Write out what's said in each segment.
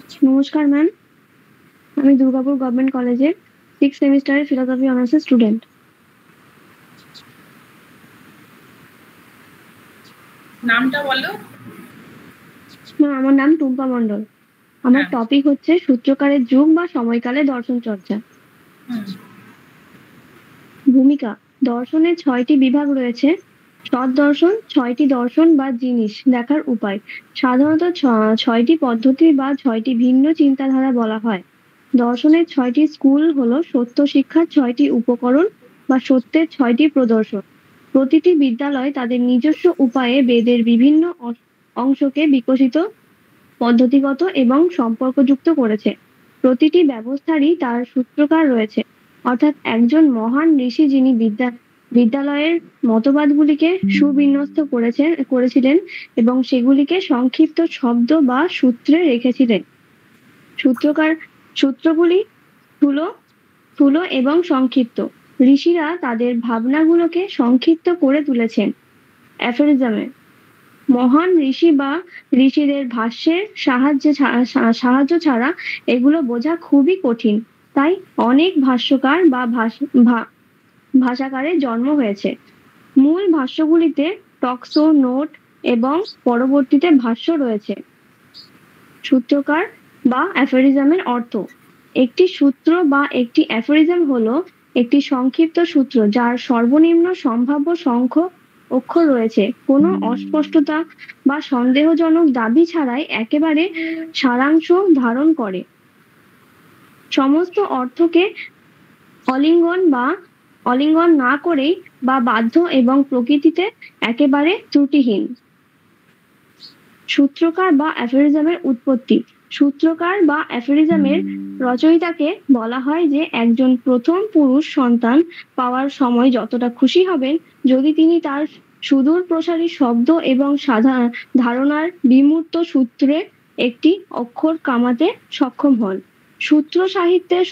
নমস্কার ম্যাম, আমি দুর্গাপুর গভর্নমেন্ট কলেজের 6th সেমিস্টারের ফিলোসফি অনার্সের স্টুডেন্ট। নামটা বলো। আমার নাম টুম্পা মণ্ডল। আমার টপিক হচ্ছে সূত্রকারের যুগ বা সময়কালে দর্শন চর্চা। ভূমিকা: দর্শনের 6টি বিভাগ রয়েছে। সৎ দর্শন: 6টি দর্শন বা জিনিস দেখার উপায়। সাধারণত 6টি পদ্ধতি বা 6টি ভিন্ন চিন্তাধারা বলা হয়। দর্শনের 6টি স্কুল হলো সত্য শিক্ষার 6টি উপকরণ বা সত্যের 6টি প্রদর্শন। প্রতিটি বিদ্যালয় তাদের নিজস্ব উপায়ে বেদের বিভিন্ন অংশকে বিকশিত, পদ্ধতিগত এবং সম্পর্কযুক্ত করেছে। প্রতিটি ব্যবস্থারই তার সূত্রকার রয়েছে, অর্থাৎ একজন মহান ঋষি যিনি বিদ্যালয়ের মতবাদগুলিকে সুবিন্যস্ত করেছিলেন এবং সেগুলিকে সংক্ষিপ্ত শব্দ বা সূত্রে রেখেছিলেন। সূত্রগুলি স্থূল এবং সংক্ষিপ্ত। ঋষিরা তাদের ভাবনাগুলোকে সংক্ষিপ্ত করে তুলেছেন অ্যাফোরিজমে। মহান ঋষি বা ঋষিদের ভাষ্যের সাহায্য ছাড়া এগুলো বোঝা খুবই কঠিন। তাই অনেক ভাষ্যকার বা ভাষাকারের জন্ম হয়েছে। মূল ভাষ্যগুলিতে টক্সো, নোট এবং পরবর্তীতে ভাষ্য রয়েছে। সূত্রকার বা অ্যাফোরিজমের অর্থ: একটি সূত্র বা একটি অ্যাফোরিজম হলো একটি সংক্ষিপ্ত সূত্র যার সর্বনিম্ন সম্ভাব্য সংখ্যক অক্ষর রয়েছে। কোনো অস্পষ্টতা বা সন্দেহজনক দাবি ছাড়াই একেবারে সারাংশ ধারণ করে। সমস্ত অর্থকে অলিঙ্গন না করেই বা বাধ্য এবং প্রকৃতিতে একেবারে ত্রুটিহীন। সূত্রকার বা অ্যাফোরিজমের উৎপত্তি: সূত্রকার বা অ্যাফোরিজমের রচয়িতাকে বলা হয় যে একজন প্রথম পুরুষ সন্তান পাওয়ার সময় যতটা খুশি হবেন যদি তিনি তার সুদূর প্রসারী শব্দ এবং ধারণার বিমূর্ত সূত্রে একটি অক্ষর কামাতে সক্ষম হন। সূত্র সাহিত্যের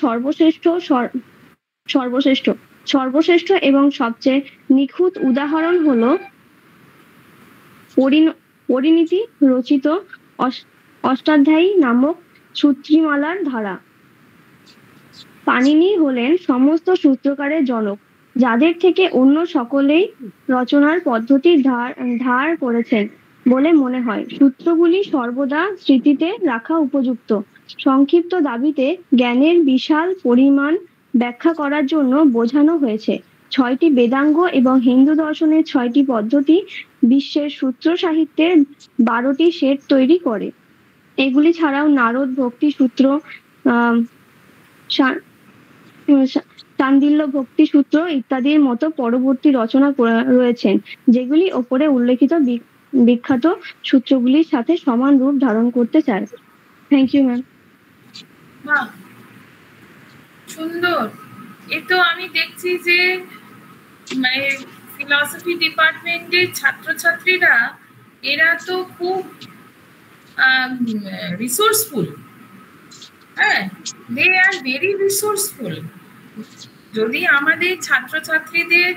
সর্বশ্রেষ্ঠ এবং সবচেয়ে নিখুঁত উদাহরণ হলো পরিণীতি রচিত অষ্টাধ্যায়ী নামক সূত্রমালার ধারা। পাণিনি হলেন সমস্ত সূত্রকারের জনক, যাদের থেকে অন্য সকলেই রচনার পদ্ধতি ধার করেছেন বলে মনে হয়। সূত্রগুলি সর্বদা স্মৃতিতে রাখা উপযুক্ত। সংক্ষিপ্ত দাবিতে জ্ঞানের বিশাল পরিমাণ ব্যাখ্যা করার জন্য বোঝানো হয়েছে। 6টি বেদাঙ্গ এবং হিন্দু দর্শনের 6টি পদ্ধতি বিশ্বের সূত্র সাহিত্যের 12টি সেট তৈরি করে। এগুলি ছাড়াও নারদ ভক্তি সূত্র, চান্দিল্য ভক্তি সূত্র ইত্যাদির মতো পরবর্তী রচনা রয়েছেন, যেগুলি ওপরে উল্লেখিত বিখ্যাত সূত্রগুলির সাথে সমান রূপ ধারণ করতে চায়। Thank you ma'am. সুন্দর। এ তো আমি দেখছি যে মানে ফিলসফি ডিপার্টমেন্টের ছাত্রছাত্রীরা এরা তো খুব রিসোর্সফুল। হ্যাঁ, দে আর ভেরি রিসোর্সফুল। যদি আমাদের ছাত্রছাত্রীদের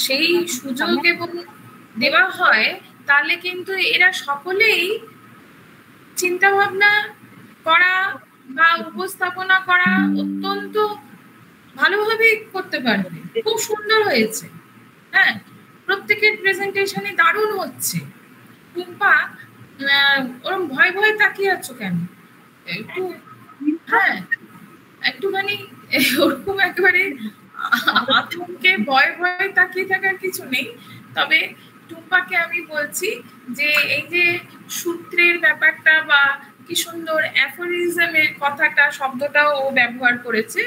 সেই সুযোগ এবং দেওয়া হয় তাহলে কিন্তু এরা সকলেই চিন্তা ভাবনা করা বা উপস্থাপনা করা অত্যন্ত ভালোভাবে করতে পারবে। খুব সুন্দর হয়েছে। হ্যাঁ, প্রত্যেকের প্রেজেন্টেশনে দারুণ হচ্ছে। টুম্পা, ওরম ভয় ভয় তাকিয়ে আছো কেন? একটু হ্যাঁ, একটুখানি ওরকম একেবারে আতঙ্কে ভয় ভয় তাকিয়ে থাকার কিছু নেই। তবে টুম্পাকে আমি বলছি যে এই যে সূত্রের ব্যাপারটা বা কি সুন্দর অ্যাফোরিজমের কথাটা শব্দটাও ও ব্যবহার করেছে,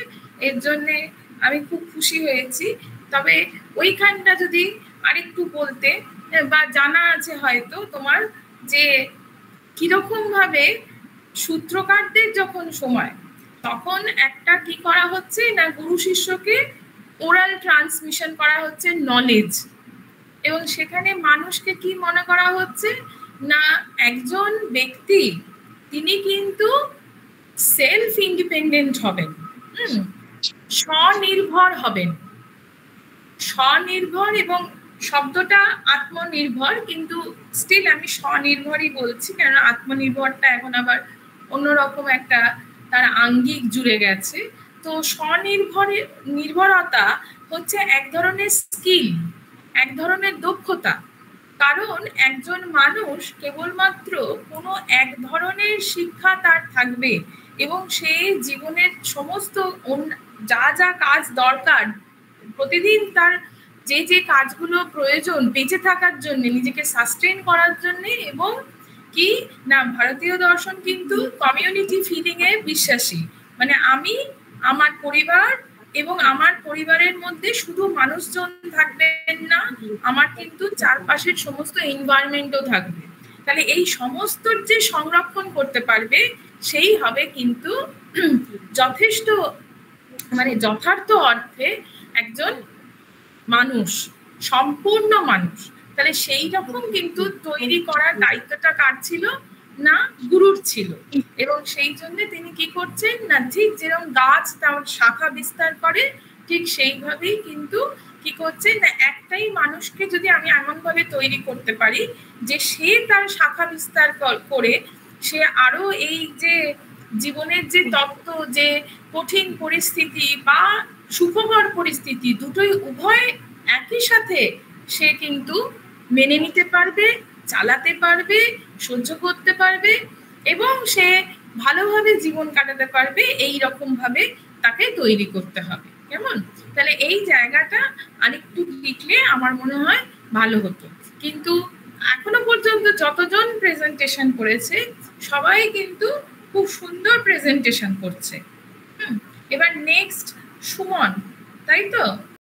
এর জন্যে আমি খুব খুশি হয়েছি। তবে ওইখানটা যদি আরেকটু বলতে বা জানা আছে হয়তো তোমার যে কিরকম ভাবে সূত্রকারদের যখন সময় তখন একটা কি করা হচ্ছে না গুরু শিষ্যকে ওরাল ট্রান্সমিশন করা হচ্ছে নলেজ, এবং সেখানে মানুষকে কি মনে করা হচ্ছে না একজন ব্যক্তি তিনি কিন্তু সেলফ ইন্ডিপেন্ডেন্ট হবেন, স্বনির্ভর হবেন। স্বনির্ভর এবং শব্দটা আত্মনির্ভর, কিন্তু স্টিল আমি স্বনির্ভরই বলছি, কেন আত্মনির্ভরটা এখন আবার অন্যরকম একটা তার আঙ্গিক জুড়ে গেছে। তো নির্ভরতা হচ্ছে এক ধরনের স্কিল, এক ধরনের দক্ষতা। কারণ একজন মানুষ কেবলমাত্র কোনো এক ধরনের শিক্ষা তার থাকবে এবং সে জীবনের সমস্ত যা যা কাজ দরকার প্রতিদিন তার যে কাজগুলো প্রয়োজন বেঁচে থাকার জন্য, নিজেকে সাস্টেইন করার জন্য, এবং কি না ভারতীয় দর্শন কিন্তু কমিউনিটি ফিলিং এ বিশ্বাসী। মানে আমি, আমার পরিবার এবং আমার পরিবারের মধ্যে শুধু মানুষজন থাকবেন না, আমার কিন্তু চারপাশের সমস্ত এনভায়রনমেন্টও থাকবে। তাহলে এই সমস্ত যে সংরক্ষণ করতে পারবে সেই হবে কিন্তু যথেষ্ট মানে যথার্থ অর্থে একজন মানুষ, সম্পূর্ণ মানুষ। তাহলে সেই রকম কিন্তু তৈরি করার দায়িত্বটা কার ছিল না গুরুর ছিল। এবং সেই জন্য তিনি কি করছেন না ঠিক যেরকম গাছ তার শাখা বিস্তার করে ঠিক সেইভাবেই কিন্তু কি করছে না একটাই মানুষকে যদি আমি এমন ভাবে তৈরি করতে পারি যে সে তার শাখা বিস্তার করে সে আরো এই যে জীবনের যে তত্ত্ব, যে কঠিন পরিস্থিতি বা সুখকর পরিস্থিতি দুটোই উভয় একই সাথে সে কিন্তু মেনে নিতে পারবে, চালাতে পারবে, সহ্য করতে পারবে এবং সে ভালোভাবে জীবন কাটাতে পারবে, এই রকম ভাবে তাকে তৈরি করতে হবে। কেমন? তাহলে এই জায়গাটা আরেকটু লিখলে আমার মনে হয় ভালো হতো। কিন্তু এখনো পর্যন্ত যতজন প্রেজেন্টেশন করেছে সবাই কিন্তু খুব সুন্দর প্রেজেন্টেশন করছে। এবার নেক্সট সুমন, তাই তো?